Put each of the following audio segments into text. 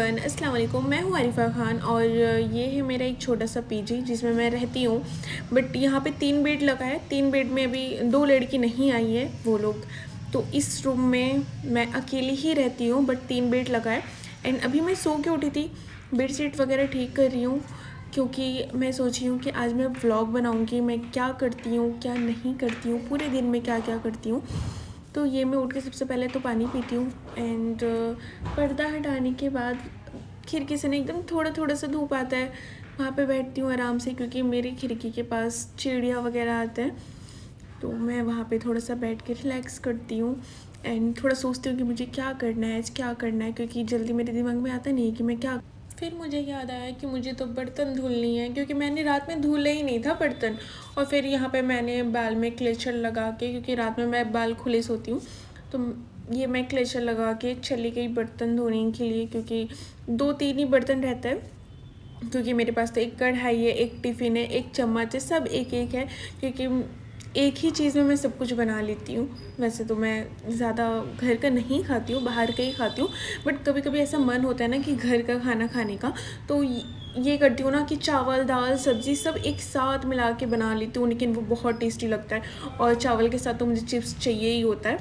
Everyone, अस्सलाम वालेकुम। मैं हूँ आरिफ़ा खान और ये है मेरा एक छोटा सा पीजी जिसमें मैं रहती हूँ। बट यहाँ पे 3 बेड लगा है। 3 बेड में अभी 2 लड़की नहीं आई है वो लोग, तो इस रूम में मैं अकेली ही रहती हूँ। बट 3 बेड लगा है एंड अभी मैं सो के उठी थी, बेड शीट वगैरह ठीक कर रही हूँ क्योंकि मैं सोची हूँ कि आज मैं व्लॉग बनाऊँगी, मैं क्या करती हूँ क्या नहीं करती हूँ, पूरे दिन में क्या क्या करती हूँ। तो ये मैं उठ के सबसे पहले तो पानी पीती हूँ एंड पर्दा हटाने के बाद खिड़की से ना एकदम थोड़ा थोड़ा सा धूप आता है, वहाँ पे बैठती हूँ आराम से क्योंकि मेरी खिड़की के पास चिड़िया वगैरह आते हैं। तो मैं वहाँ पे थोड़ा सा बैठ के रिलैक्स करती हूँ एंड थोड़ा सोचती हूँ कि मुझे क्या करना है आज, क्या करना है, क्योंकि जल्दी मेरे दिमाग में आता नहीं है कि मैं क्या। फिर मुझे याद आया कि मुझे तो बर्तन धुलनी है क्योंकि मैंने रात में धुला ही नहीं था बर्तन। और फिर यहाँ पे मैंने बाल में क्लेचर लगा के, क्योंकि रात में मैं बाल खुले सोती हूँ, तो ये मैं क्लेचर लगा के चली गई बर्तन धोने के लिए क्योंकि 2-3 ही बर्तन रहता है। क्योंकि मेरे पास तो एक कढ़ाई है, एक टिफ़िन है, एक चम्मच है, सब एक एक है क्योंकि एक ही चीज़ में मैं सब कुछ बना लेती हूँ। वैसे तो मैं ज़्यादा घर का नहीं खाती हूँ, बाहर का ही खाती हूँ, बट कभी कभी ऐसा मन होता है ना कि घर का खाना खाने का, तो ये करती हूँ ना कि चावल दाल सब्ज़ी सब एक साथ मिला के बना लेती हूँ, लेकिन वो बहुत टेस्टी लगता है। और चावल के साथ तो मुझे चिप्स चाहिए ही होता है।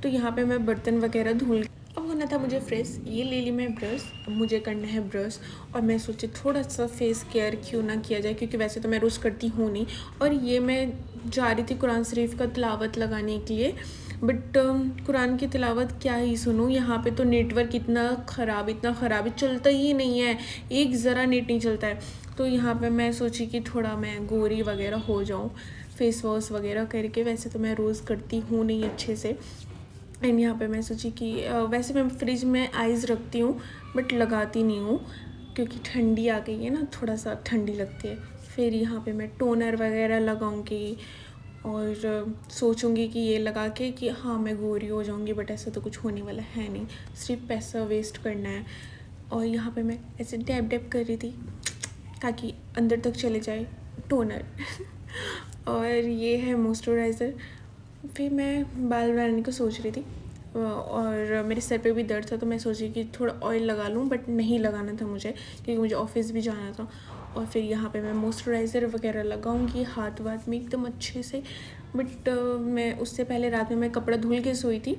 तो यहाँ पे मैं बर्तन वगैरह धुल, अब होना था मुझे फ्रेश, ये ले ली मैं ब्रश, अब मुझे करना है ब्रश। और मैं सोची थोड़ा सा फेस केयर क्यों ना किया जाए क्योंकि वैसे तो मैं रोज़ करती हूँ नहीं। और ये मैं जा रही थी कुरान शरीफ का तिलावत लगाने के लिए, बट कुरान की तिलावत क्या ही सुनूँ, यहाँ पे तो नेटवर्क इतना ख़राब है, चलता ही नहीं है, एक ज़रा नेट नहीं चलता है। तो यहाँ पे मैं सोची कि थोड़ा मैं गोरी वगैरह हो जाऊँ फेस वॉश वगैरह करके, वैसे तो मैं रोज़ करती हूँ नहीं अच्छे से। एंड यहाँ पे मैं सोची कि वैसे मैं फ्रिज में आइस रखती हूँ बट लगाती नहीं हूँ क्योंकि ठंडी आ गई है ना, थोड़ा सा ठंडी लगती है। फिर यहाँ पे मैं टोनर वगैरह लगाऊंगी और सोचूंगी कि ये लगा के कि हाँ मैं गोरी हो जाऊंगी, बट ऐसा तो कुछ होने वाला है नहीं, सिर्फ पैसा वेस्ट करना है। और यहाँ पे मैं ऐसे डैब डैब कर रही थी ताकि अंदर तक चले जाए टोनर और ये है मॉइस्चराइज़र। फिर मैं बाल बनाने को सोच रही थी और मेरे सर पे भी दर्द था, तो मैं सोची कि थोड़ा ऑयल लगा लूँ, बट नहीं लगाना था मुझे क्योंकि मुझे ऑफिस भी जाना था। और फिर यहाँ पे मैं मॉइस्चराइज़र वगैरह लगाऊंगी हाथ वाथ में एकदम अच्छे से। बट मैं उससे पहले रात में मैं कपड़ा धुल के सोई थी,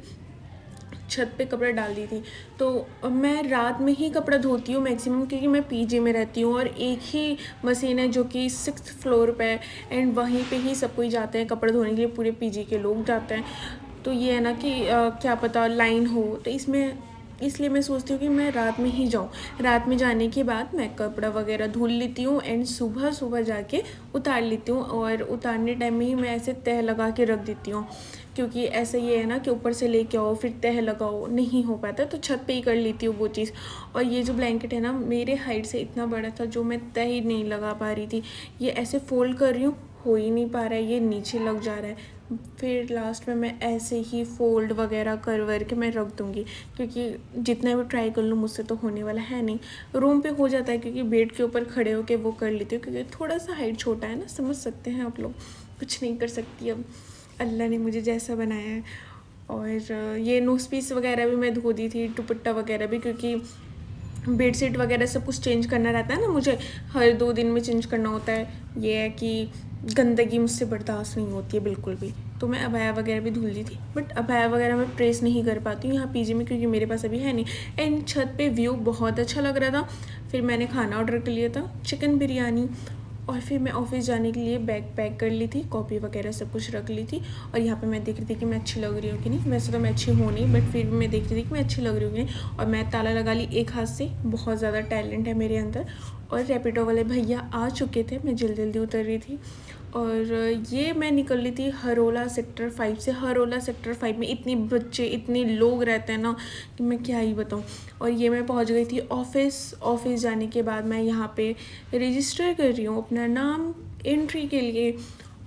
छत पे कपड़ा डाल दी थी। तो मैं रात में ही कपड़ा धोती हूँ मैक्सिमम क्योंकि मैं पीजी में रहती हूँ और एक ही मशीन है जो कि 6th फ्लोर पे है एंड वहीं पे ही सब कोई जाते हैं कपड़े धोने के लिए, पूरे पीजी के लोग जाते हैं। तो ये है ना कि क्या पता लाइन हो, तो इसलिए मैं सोचती हूँ कि मैं रात में ही जाऊँ। रात में जाने के बाद मैं कपड़ा वगैरह धुल लेती हूँ एंड सुबह सुबह जाके उतार लेती हूँ। और उतारने टाइम में ही मैं ऐसे तह लगा के रख देती हूँ क्योंकि ऐसा ये है ना कि ऊपर से लेके आओ फिर तह लगाओ, नहीं हो पाता, तो छत पे ही कर लेती हूँ वो चीज़। और ये जो ब्लैंकेट है ना मेरे हाइट से इतना बड़ा था जो मैं तह ही नहीं लगा पा रही थी, ये ऐसे फोल्ड कर रही हूँ हो ही नहीं पा रहा है, ये नीचे लग जा रहा है। फिर लास्ट में मैं ऐसे ही फोल्ड वगैरह कर के मैं रख दूँगी क्योंकि जितना भी ट्राई कर लूँ मुझसे तो होने वाला है नहीं। रूम पे हो जाता है क्योंकि बेड के ऊपर खड़े होके वो कर लेती हूँ क्योंकि थोड़ा सा हाइट छोटा है ना, समझ सकते हैं आप लोग, कुछ नहीं कर सकती, अब अल्लाह ने मुझे जैसा बनाया है। और ये नोज पीस वगैरह भी मैं धो दी थी, दुपट्टा वगैरह भी, क्योंकि बेडशीट वगैरह सब कुछ चेंज करना रहता है ना, मुझे हर 2 दिन में चेंज करना होता है। ये है कि गंदगी मुझसे बर्दाश्त नहीं होती है बिल्कुल भी। तो मैं अबाया वगैरह भी धुल दी थी, बट अबाया वगैरह मैं प्रेस नहीं कर पाती हूँ यहाँ पीजी में क्योंकि मेरे पास अभी है नहीं। एंड छत पे व्यू बहुत अच्छा लग रहा था। फिर मैंने खाना ऑर्डर कर लिया था, चिकन बिरयानी। और फिर मैं ऑफिस जाने के लिए बैग पैक कर ली थी, कॉपी वगैरह सब कुछ रख ली थी। और यहाँ पे मैं देख रही थी कि मैं अच्छी लग रही हूँ कि नहीं, वैसे तो मैं अच्छी हूँ नहीं, बट फिर भी मैं देख रही थी कि मैं अच्छी लग रही हूँ कि नहीं। और मैं ताला लगा ली एक हाथ से, बहुत ज़्यादा टैलेंट है मेरे अंदर। और रैपिडो वाले भैया आ चुके थे, मैं जल्दी जल्दी उतर रही थी। और ये मैं निकल रही थी हरोला सेक्टर 5 से। हरोला सेक्टर 5 में इतने बच्चे इतने लोग रहते हैं ना कि मैं क्या ही बताऊँ। और ये मैं पहुंच गई थी ऑफिस जाने के बाद मैं यहाँ पे रजिस्टर कर रही हूँ अपना नाम एंट्री के लिए।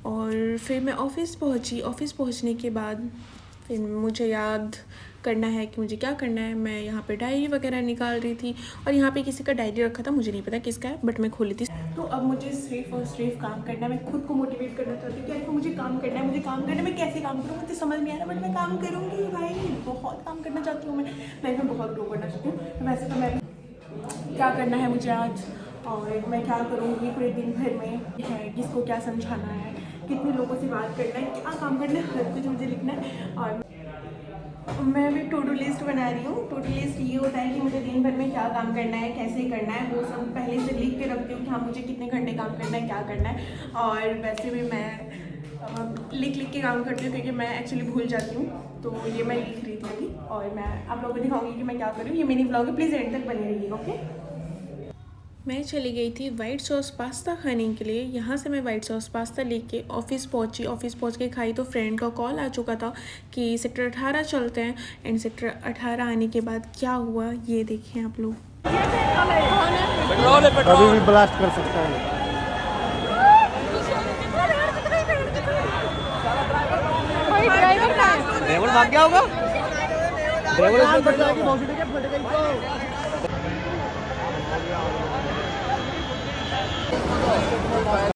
और फिर मैं ऑफिस पहुँचने के बाद फिर मुझे याद करना है कि मुझे क्या करना है। मैं यहाँ पे डायरी वगैरह निकाल रही थी और यहाँ पे किसी का डायरी रखा था, मुझे नहीं पता किसका है, बट मैं खोली थी। तो अब मुझे सिर्फ और सिर्फ काम करना है। मैं खुद को मोटिवेट करना चाहती हूँ कि मुझे काम करना है, मुझे काम करना है। मैं कैसे काम करूँ मुझे समझ नहीं आ रहा, बट मैं काम करूँगी भाई, बहुत काम करना चाहती हूँ मैं लाइफ में, बहुत ग्रो करना चाहती हूँ। वैसे तो मैं क्या करना है मुझे आज और मैं क्या करूँगी पूरे दिन भर में, है किसको क्या समझाना है, कितने लोगों से बात करना है, क्या काम करना है, हर कुछ मुझे लिखना है। और मैं अभी टू डू लिस्ट बना रही हूँ। टू डू लिस्ट ये होता है कि मुझे दिन भर में क्या काम करना है, कैसे करना है, वो सब पहले से लिख के रखती हूँ कि हाँ मुझे कितने घंटे काम करना है, क्या करना है। और वैसे भी मैं लिख के काम करती हूँ क्योंकि मैं एक्चुअली भूल जाती हूँ। तो ये मैं लिख रही थी अभी और मैं आप लोगों को दिखाऊंगी कि मैं क्या करूँ। ये मिनी ब्लॉग है, प्लीज़ एंड तक बने रहिएगा, ओके। मैं चली गई थी वाइट सॉस पास्ता खाने के लिए। यहाँ से मैं वाइट सॉस पास्ता लेके ऑफिस पहुँची। ऑफिस पहुँच के खाई तो फ्रेंड का कॉल आ चुका था कि सेक्टर 18 चलते हैं। एंड सेक्टर 18 आने के बाद क्या हुआ ये देखें आप लोग। अभी भी ब्लास्ट कर सकता है। ड्राइवर भाग गया होगा। ड्राइवर